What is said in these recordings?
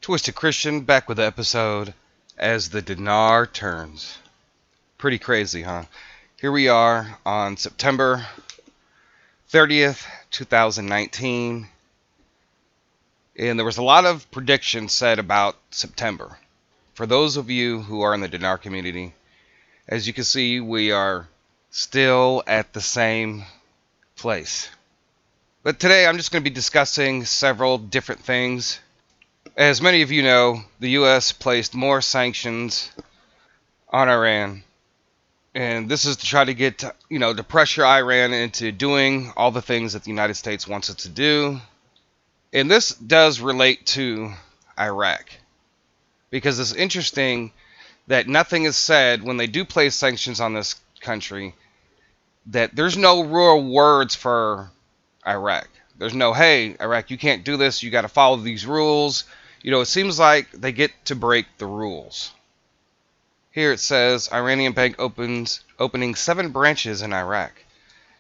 Twisted Christian back with the episode as the Dinar Turns. Pretty crazy, huh? Here we are on September 30th, 2019. And there was a lot of predictions said about September. For those of you who are in the Dinar community, as you can see, we are still at the same place. But today I'm just going to be discussing several different things. As many of you know, the U.S. placed more sanctions on Iran. And this is to try to get, to pressure Iran into doing all the things that the United States wants it to do. And this does relate to Iraq. Because it's interesting that nothing is said when they do place sanctions on this country, that there's no real words for Iraq. There's no, hey, Iraq, you can't do this. You got to follow these rules. It seems like they get to break the rules. Here it says, Iranian bank opening 7 branches in Iraq.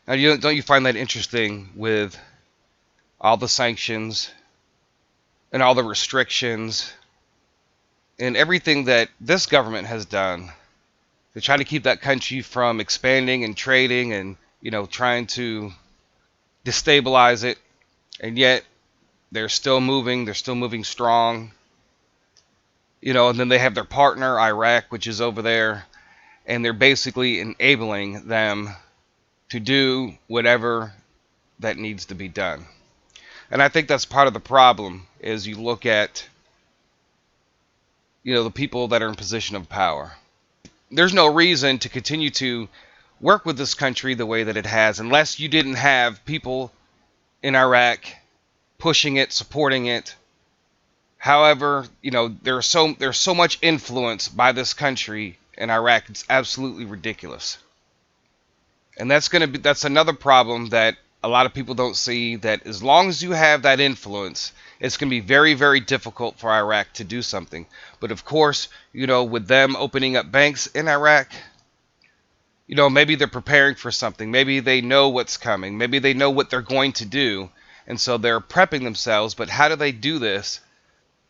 Now, don't you find that interesting with all the sanctions and all the restrictions and everything that this government has done to try to keep that country from expanding and trading and, trying to destabilize it, and yet they're still moving strong, and then they have their partner, Iraq, which is over there, and they're basically enabling them to do whatever that needs to be done. And I think that's part of the problem, is you look at, the people that are in position of power. There's no reason to continue to work with this country the way that it has, unless you didn't have people in Iraq pushing it, supporting it. However, there's so much influence by this country in Iraq. It's absolutely ridiculous. And that's another problem that a lot of people don't see, that as long as you have that influence, it's going to be very, very difficult for Iraq to do something. But of course, with them opening up banks in Iraq, maybe they're preparing for something. Maybe they know what's coming. Maybe they know what they're going to do. And so they're prepping themselves. But how do they do this?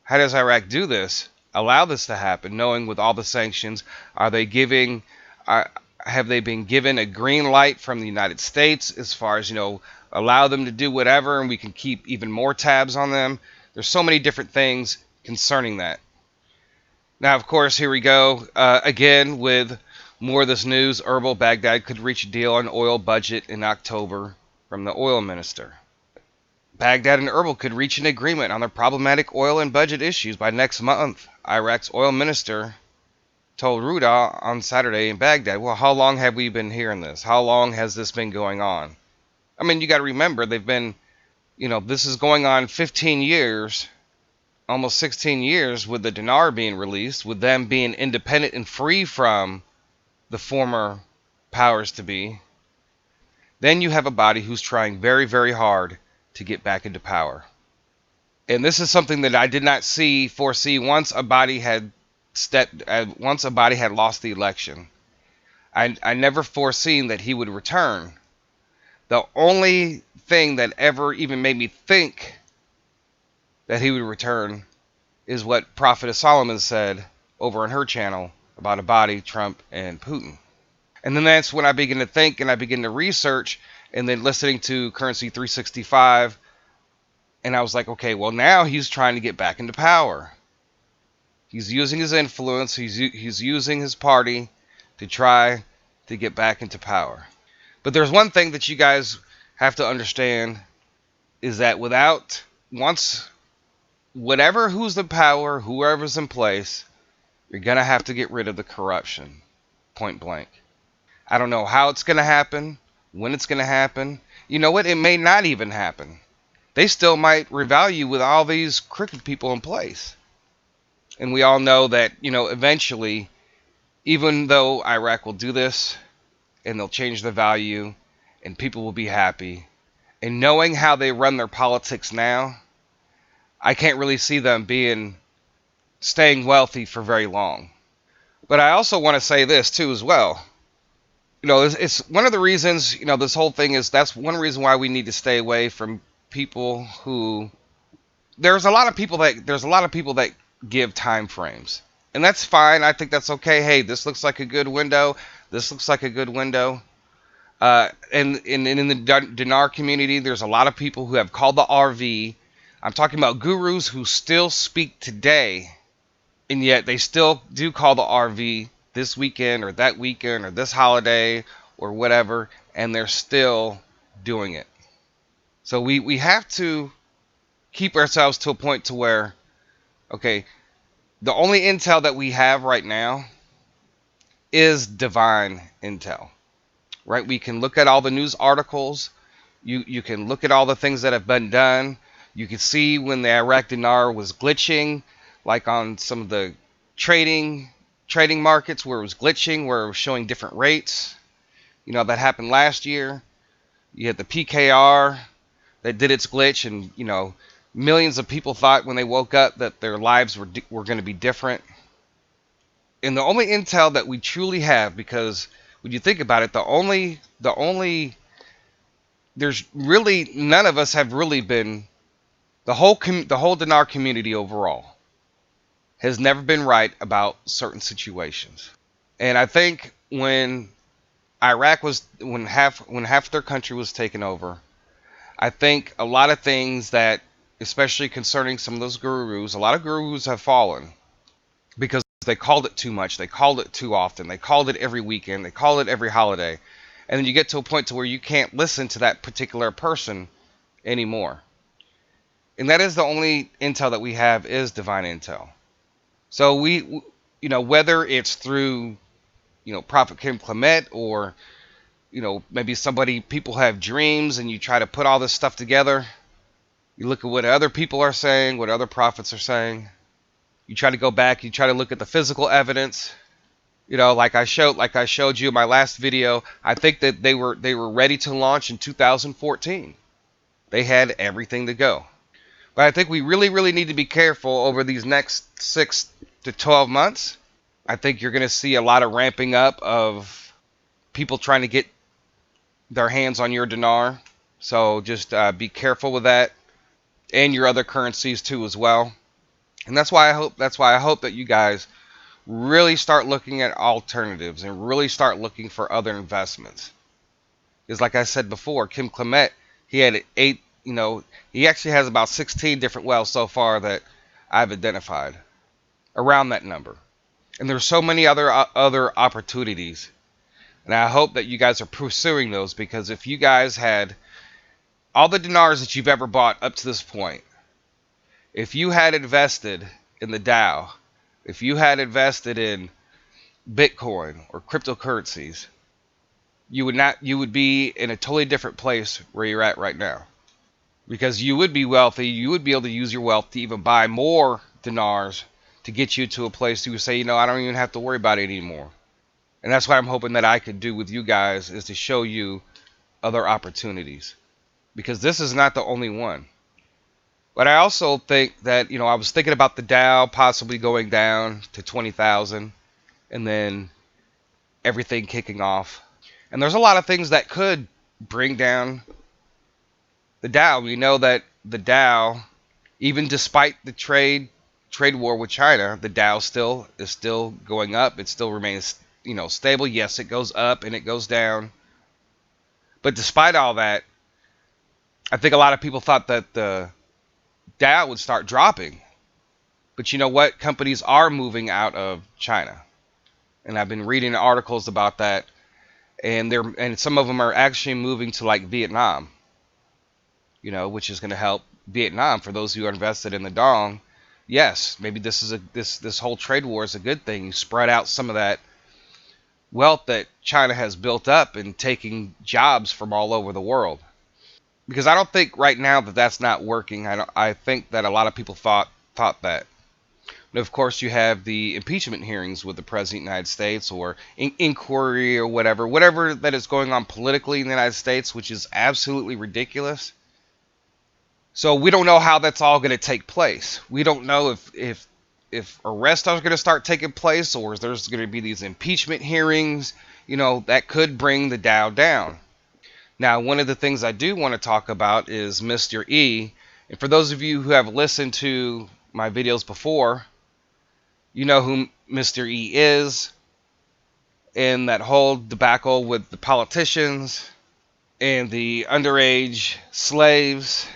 How does Iraq do this? Allow this to happen, knowing with all the sanctions, have they been given a green light from the United States as far as, allow them to do whatever and we can keep even more tabs on them? There's so many different things concerning that. Now, of course, here we go. Again, with more of this news, Baghdad could reach a deal on oil budget in October from the oil minister. Baghdad and Erbil could reach an agreement on their problematic oil and budget issues by next month, Iraq's oil minister told Ruda on Saturday in Baghdad. Well, how long have we been hearing this? How long has this been going on? I mean, you got to remember, they've been, this is going on 15 years, almost 16 years with the dinar being released, with them being independent and free from the former powers to be. Then you have a body who's trying very, very hard to get back into power. And this is something that I did not foresee once a body had lost the election. I never foreseen that he would return. The only thing that ever even made me think that he would return is what Prophetess Solomon said over on her channel about a body, Trump, and Putin. And then that's when I begin to think and I begin to research, and then listening to Currency 365, and I was like, okay, well, now he's trying to get back into power. He's using his influence, he's using his party to try to get back into power. But there's one thing that you guys have to understand, is that who's the power, whoever's in place, you're going to have to get rid of the corruption, point blank. I don't know how it's going to happen, when it's going to happen. You know what? It may not even happen. They still might revalue with all these crooked people in place. And we all know that, eventually, even though Iraq will do this, and they'll change the value, and people will be happy, and knowing how they run their politics now, I can't really see them staying wealthy for very long. But I also want to say this, too, as well. It's one of the reasons, this whole thing that's one reason why we need to stay away from people who, there's a lot of people that give time frames. And that's fine. I think that's okay. Hey, this looks like a good window. This looks like a good window. And in the Dinar community, there's a lot of people who have called the RV. I'm talking about gurus who still speak today, and yet they still do call the RV this weekend or that weekend or this holiday or whatever, and they're still doing it. So we have to keep ourselves to a point to where, okay, the only intel that we have right now is divine intel, right? We can look at all the news articles. You can look at all the things that have been done. You can see when the Iraq dinar was glitching, like on some of the trading markets where it was glitching, where it was showing different rates. You know, that happened last year. You had the PKR that did its glitch, and you know, millions of people thought when they woke up that their lives were going to be different. And the only intel that we truly have, because when you think about it, the only there's really none of us have really been, the whole dinar community overall has never been right about certain situations. And I think when half their country was taken over, I think a lot of things that, especially concerning some of those gurus, a lot of gurus have fallen because they called it too much, they called it too often, they called it every weekend, they called it every holiday. And then you get to a point to where you can't listen to that particular person anymore. And that is the only intel that we have, is divine intel. So we, you know, whether it's through, you know, Prophet Kim Clement, or, you know, maybe people have dreams and you try to put all this stuff together. You look at what other people are saying, what other prophets are saying. You try to go back, you try to look at the physical evidence. You know, like I showed you in my last video, I think that they were ready to launch in 2014. They had everything to go. But I think we really need to be careful over these next 6 to 12 months. I think you're going to see a lot of ramping up of people trying to get their hands on your dinar. So just be careful with that, and your other currencies too as well. And that's why I hope that you guys really start looking at alternatives and really start looking for other investments. Because like I said before, Kim Clement, he had 8, you know, he actually has about 16 different wells so far that I've identified around that number. And there's so many other opportunities. And I hope that you guys are pursuing those, because if you guys had all the dinars that you've ever bought up to this point, if you had invested in the Dow, if you had invested in Bitcoin or cryptocurrencies, you would be in a totally different place where you're at right now. Because you would be wealthy, you would be able to use your wealth to even buy more dinars to get you to a place you would say, you know, I don't even have to worry about it anymore. And that's what I'm hoping that I could do with you guys, is to show you other opportunities. Because this is not the only one. But I also think that, you know, I was thinking about the Dow possibly going down to 20,000 and then everything kicking off. And there's a lot of things that could bring down the Dow. We know that the Dow, even despite the trade war with China, the Dow is still going up. It still remains, you know, stable. Yes, it goes up and it goes down. But despite all that, I think a lot of people thought that the Dow would start dropping. But you know what? Companies are moving out of China. And I've been reading articles about that. And some of them are actually moving to like Vietnam. You know, which is going to help Vietnam. For those who are invested in the dong, yes, maybe this whole trade war is a good thing. You spread out some of that wealth that China has built up and taking jobs from all over the world. Because I don't think right now that that's not working. I think that a lot of people thought that. And of course, you have the impeachment hearings with the President of the United States, or inquiry or whatever that is going on politically in the United States, which is absolutely ridiculous. So we don't know how that's all going to take place. We don't know if arrests are going to start taking place, or if there's going to be these impeachment hearings. You know, that could bring the Dow down. Now, one of the things I do want to talk about is Mr. E. And for those of you who have listened to my videos before, You know who Mr. E is, and that whole debacle with the politicians and the underage slaves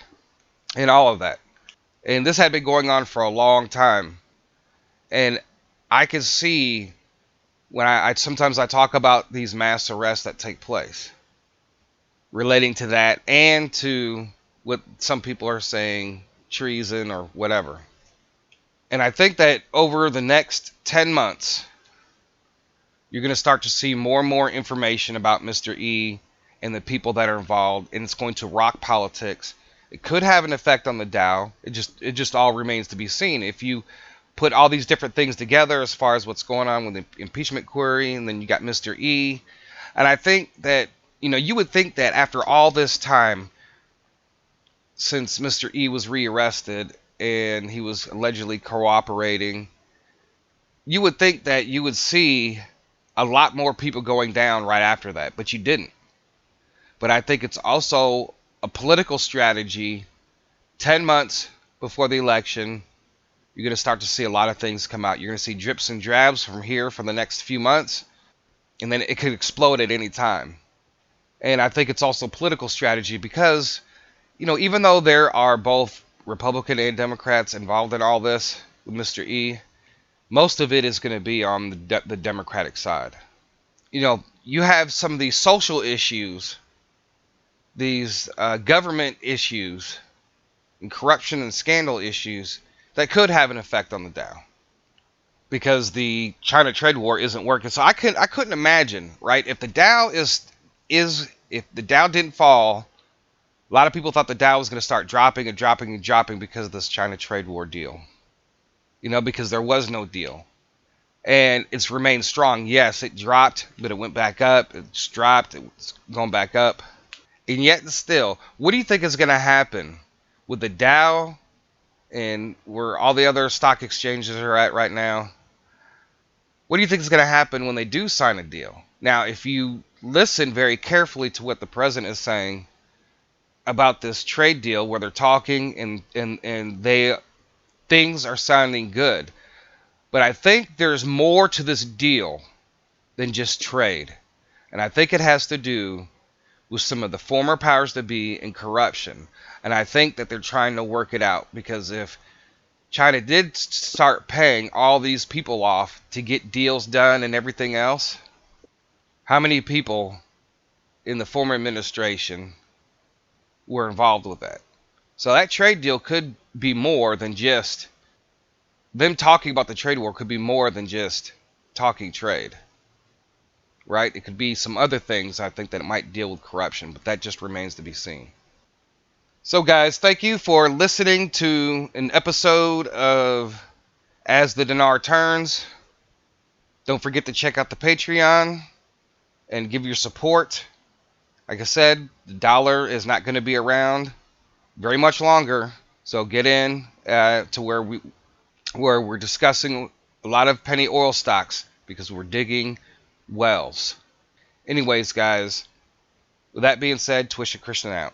and all of that. And this had been going on for a long time. And I can see when I sometimes I talk about these mass arrests that take place, relating to that and to what some people are saying, treason or whatever. And I think that over the next 10 months, you're going to start to see more and more information about Mr. E and the people that are involved, and it's going to rock politics. It could have an effect on the Dow. It just all remains to be seen. If you put all these different things together as far as what's going on with the impeachment query, and then you got Mr. E, and I think that, you would think that after all this time since Mr. E was rearrested and he was allegedly cooperating, you would think that you would see a lot more people going down right after that, but you didn't. But I think it's also a political strategy. 10 months before the election, you're going to start to see a lot of things come out. You're going to see drips and drabs from here for the next few months, and then it could explode at any time. And I think it's also political strategy because, even though there are both Republican and Democrats involved in all this with Mr. E, most of it is going to be on the Democratic side. You have some of these social issues, these government issues, and corruption and scandal issues that could have an effect on the Dow because the China trade war isn't working. So I couldn't imagine, right? If the Dow if the Dow didn't fall, a lot of people thought the Dow was going to start dropping and dropping and dropping because of this China trade war deal. Because there was no deal. And it's remained strong. Yes, it dropped, but it went back up. It's dropped, it's going back up. And yet still, what do you think is going to happen with the Dow and where all the other stock exchanges are at right now? What do you think is going to happen when they do sign a deal? Now, if you listen very carefully to what the president is saying about this trade deal, where they're talking and things are sounding good. But I think there's more to this deal than just trade. And I think it has to do with some of the former powers that be and corruption. And I think that they're trying to work it out, because if China did start paying all these people off to get deals done and everything else, how many people in the former administration were involved with that? So that trade deal could be more than just them talking about the trade war. Could be more than just talking trade, right? It could be some other things. I think that it might deal with corruption, but that just remains to be seen. So guys, thank you for listening to an episode of As the Dinar Turns. Don't forget to check out the Patreon and give your support. Like I said, the dollar is not going to be around very much longer, so get in to where we're discussing a lot of penny oil stocks, because we're digging wells. Anyways, guys, with that being said, Twisted Christian out.